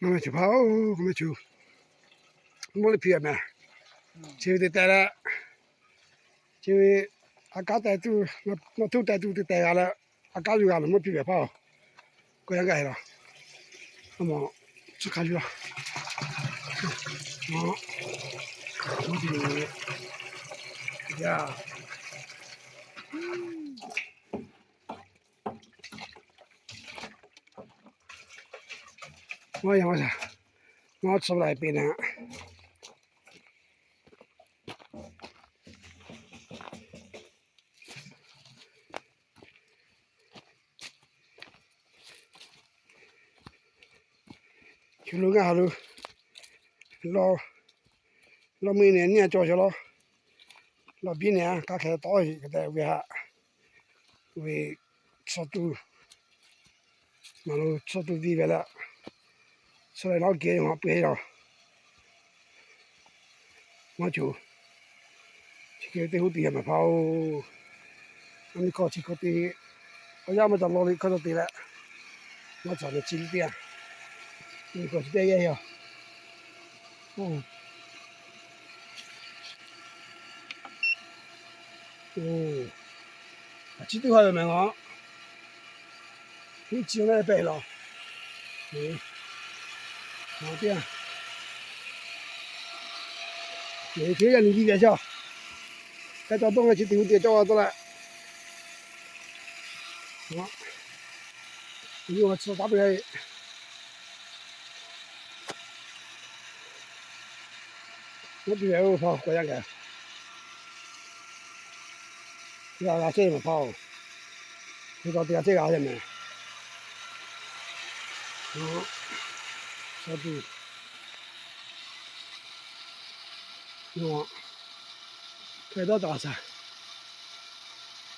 慢慢去跑，慢慢去，我的皮也慢，就得带了，因为阿家带走，我头带走就带下来，阿家就下来，我皮别跑，这样改了，那么去看去了，我的呀，我想我啥，我吃不来白呢。去楼干下头，老每年叫去了，老比年刚开始倒去，给他喂下，喂吃肚，完了吃肚地边了，吃来老给的话不一样，我就去最后地下面跑，我们搞起个地，我要么在老里搞到地了，我找的景点，你搞起点也有，几多块钱啊？你几来白了？好点。你这样你理解下，该找东西去丢点找啥子来？因为我吃大不了，我比别个跑过两个，这这么跑，你到底下这个人呢？小弟，开到大山。